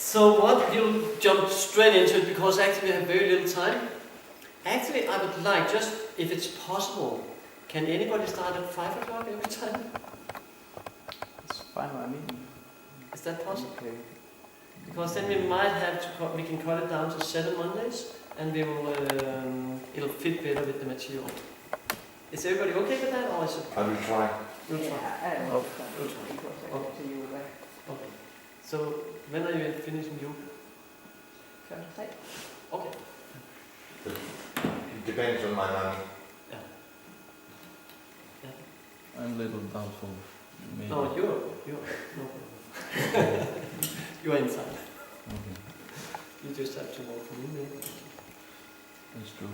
So what, you'll jump straight into it because actually we have very little time. Actually, I would like, just if it's possible, can anybody start at 5 o'clock every time? It's fine by me. Is that possible? Okay. Because then we might have to, we can cut it down to 7 Mondays, and we will, it'll fit better with the material. Is everybody okay with that, or is it? I will try. We'll try. We'll try. Okay. So, when are you finishing yoga? Thursday. Okay. It depends on my money. I'm a little doubtful. Maybe. No, you're no. You're inside. Okay. You just have to walk from in. That's true.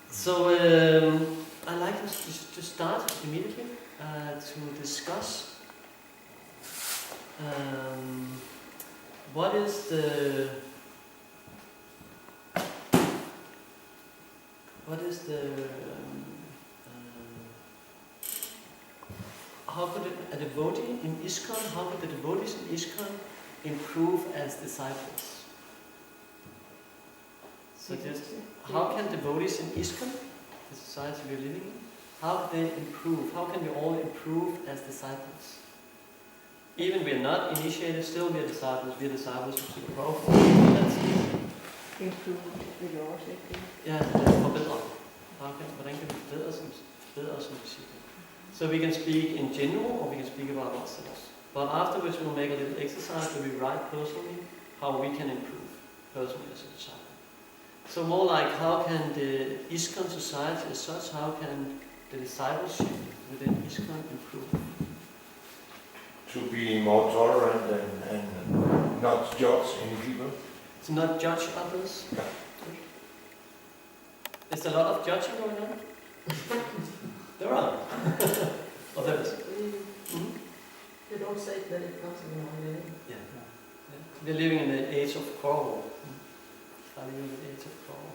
So, I'd like us to start immediately to discuss what is the how could a devotee in ISKCON, how could the devotees in ISKCON improve as disciples? So just, how can devotees in ISKCON, the society we're living in, how do they improve? How can we all improve as disciples? Even we are not initiated, still we are disciples. We are disciples of Srila Prabhupada. That's easy. Improve velocity. Ja, det er forbedre. Hvordan kan vi forbedre os som disciple? So we can speak in general, or we can speak about ourselves. But afterwards we'll make a little exercise where we write personally how we can improve personally as a disciple. So more like how can the ISKCON society as such, how can the discipleship within ISKCON improve? To be more tolerant and not judge any people. To not judge others. Is there a lot of judging going on? There are. Oh, there is. You don't say that it comes in one living. Yeah. We're living in the age of quarrel. Living in the age of quarrel.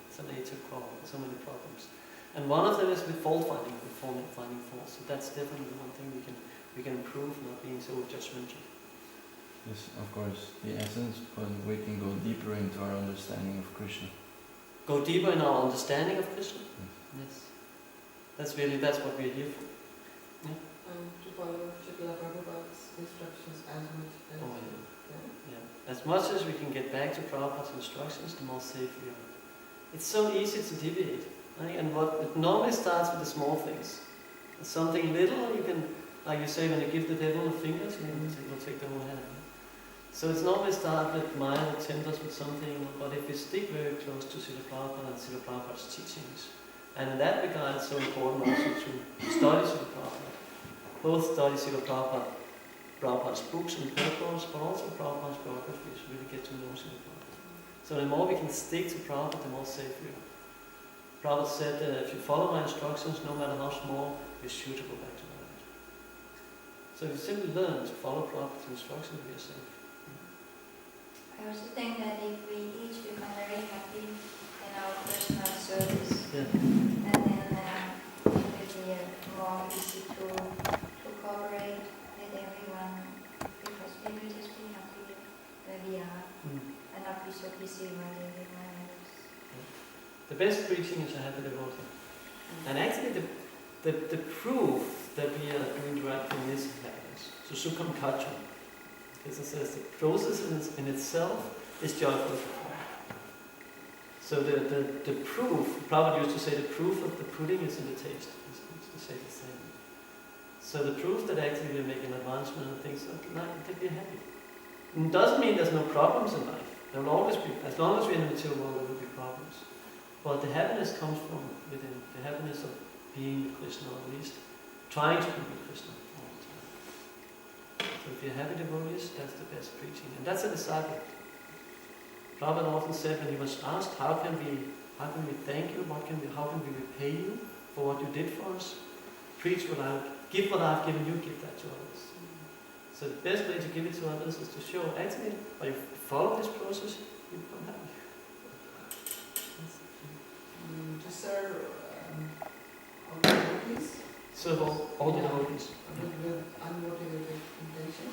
It's an age of quarrel. So many problems. And one of them is with fault finding, finding faults. So that's definitely one thing we can improve, not being so judgmental. Yes, of course, the essence, but we can go deeper into our understanding of Krishna. Go deeper in our understanding of Krishna? Yes. That's what we're here for. Yeah? To follow Srila Prabhupada's instructions as much as yeah. As much as we can get back to Prabhupada's instructions, the more safe we are. It's so easy to deviate. Right? And what it normally starts with the small things. Something little, you can, like you say, when you give the devil the fingers, you'll take the whole hand. So it's normally start with mild tenders with something, but if we stick very close to Srila Prabhupada and Srila Prabhupada's teachings, and in that regard it's so important also to study Srila Prabhupada. Both study Srila Prabhupada's books and purports, but also Prabhupada's biographies, really get to know Srila Prabhupada. So the more we can stick to Prabhupada, the more safe we are. Prabhupada said that if you follow my instructions, no matter how small, you're sure to go back to Prabhupada. So if you simply learn to follow Prabhupada's instructions, we are safe. I also think that if we each become very happy in our personal service, and then it will be more easy to cooperate with everyone, because we will just be happy where we are and not be so busy with everyone else. The best preaching is a happy devotee. And actually the proof that we are doing the right thing is happiness. So Sukham Kacha. It says the process in itself is joyful. So the proof, Prabhupada used to say the proof of the pudding is in the taste. He used to say the same. So the proof that actually we make an advancement and things like that we're happy. It doesn't mean there's no problems in life. There will always be, as long as we're in the material world, there will be problems. But the happiness comes from within, the happiness of being with Krishna, or at least trying to be with Krishna. So if you're happy devotees, that's the best preaching. And that's a disciple. Prabhupada often said when he was asked, how can we thank you? How can we repay you for what you did for us? Preach what give what I've given you, give that to others. So the best way to give it to others is to show, actually, by you follow this process, you become happy. To serve all the devotees. Serve all the devotees. With unmotivated intention.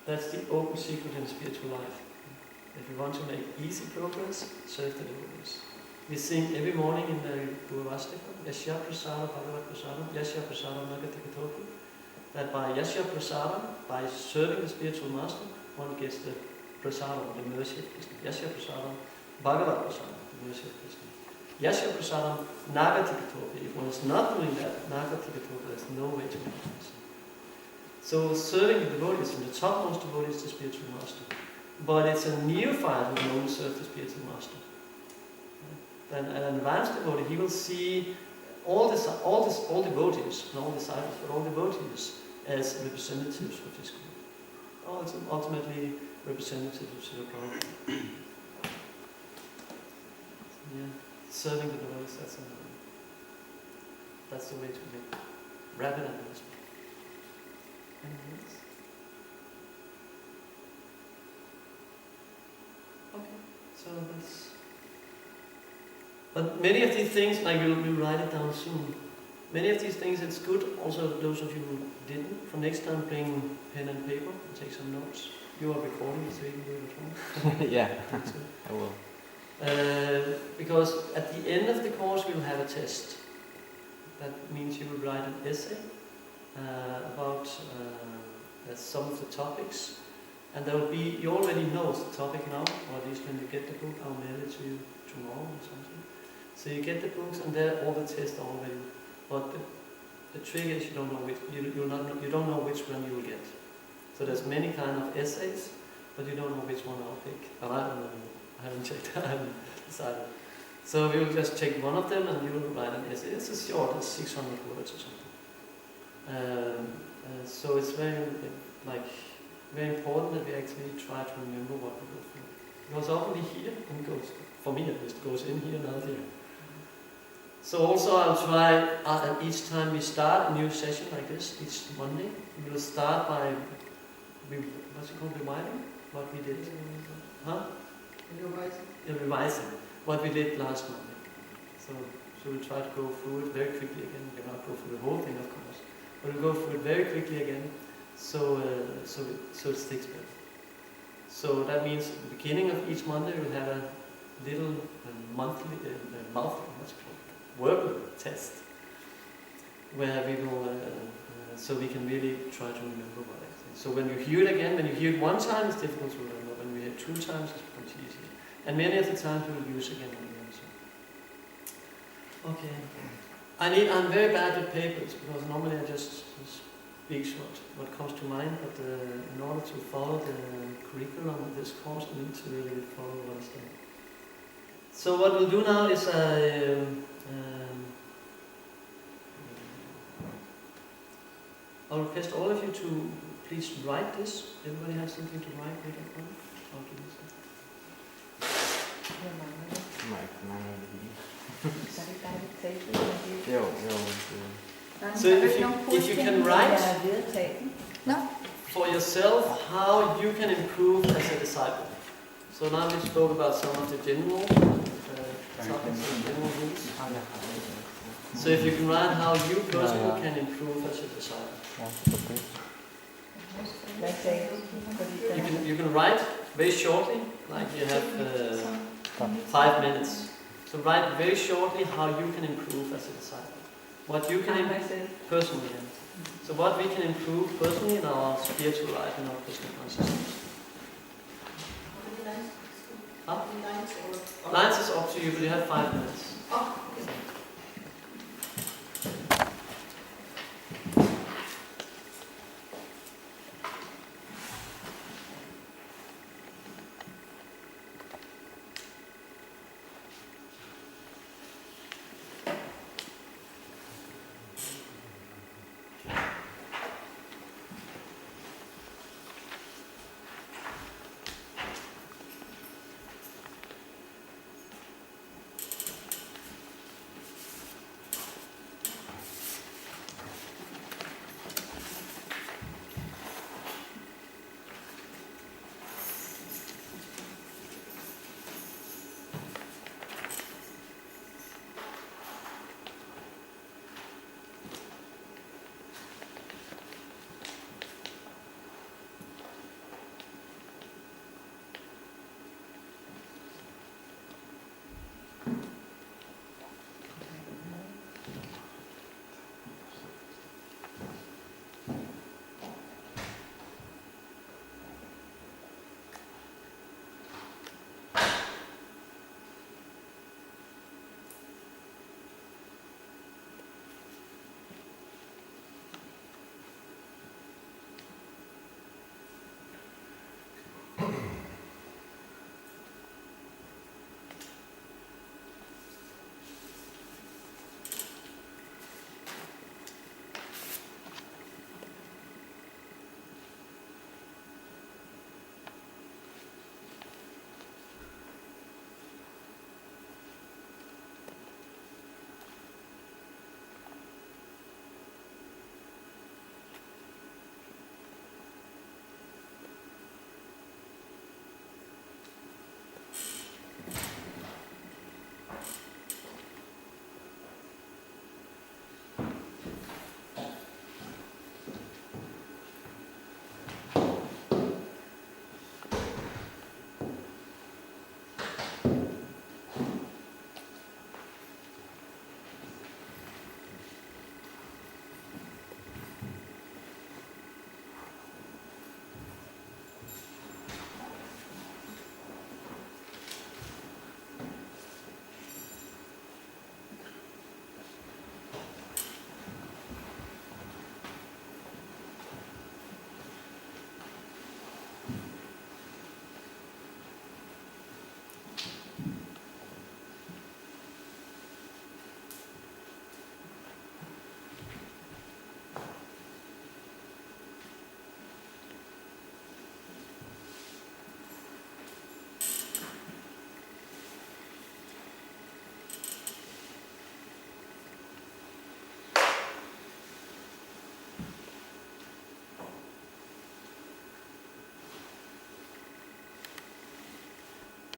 That's the open secret in spiritual life. If you want to make easy progress, serve the devotees. We sing every morning in the Guruvastika, Yashya Prasada Bhagavat Prasada, Yashya Prasada Nagatikatopi, that by Yashya Prasada, by serving the spiritual master, one gets the Prasada, the mercy of Krishna. Yashya Prasada Bhagavat Prasada, the mercy of Krishna. Yashya Prasada Nagatikatopi. If one is not doing that, Nagatikatopi, there's no way to make it. So serving the devotees, and the topmost devotee is the spiritual master. But it's a neophyte who only serves the spiritual master. Then an advanced devotee, he will see all devotees, not all disciples, but all devotees as representatives of his group. All ultimately representatives of Srila Prabhupada. Yeah, serving the devotees, that's the way to make rapid advancement. Anything else? Okay, so that's. But many of these things, like we'll write it down soon. Many of these things, it's good. Also, those of you who didn't, for next time, bring pen and paper and take some notes. You are recording, so you can do it at home. Yeah, I will. Because at the end of the course, we'll have a test. That means you will write an essay about some of the topics. And there will be, you already know the topic now, or at least when you get the book, I'll mail it to you tomorrow or something. So you get the books, and there all the tests are already. But the trick is you don't know which you don't know which one you will get. So there's many kind of essays, but you don't know which one I'll pick. And I don't know. I haven't checked. I haven't decided. So we will just check one of them, and you will write an essay. It's a short, it's 600 words or something. So it's very important that we actually try to remember what we go through. Because often we hear, and it goes, for me at least, goes in here and out here. So also I'll try, each time we start a new session like this, each Monday, we will start by, what's it called, reviving what we did. Huh? Revising what we did last Monday. So we'll try to go through it very quickly again. We will not go through the whole thing, of course, but we'll go through it very quickly again, so it sticks better. So that means at the beginning of each Monday we'll have a little monthly work test where we will, so we can really try to remember what I think. So when you hear it again, when you hear it one time, it's difficult to remember. When we hear it 2 times, it becomes easier. And many of the times we will use again and again. So. Okay. I'm very bad with papers because normally I just speak short what comes to mind, but in order to follow the curriculum of this course, I need to really follow what is there. So what we'll do now is I'll request all of you to please write this. Everybody has something to write with it on? I'll give you something. So if you can write for yourself how you can improve as a disciple. So now we spoke about some of the general topics and general rules. So if you can write how you personally can improve as a disciple. You can write very shortly, like you have 5 minutes. So write very shortly how you can improve as a disciple. What you can improve personally. So what we can improve personally in our spiritual life and our Krishna consciousness. Lines is up to you, but you have 5 minutes.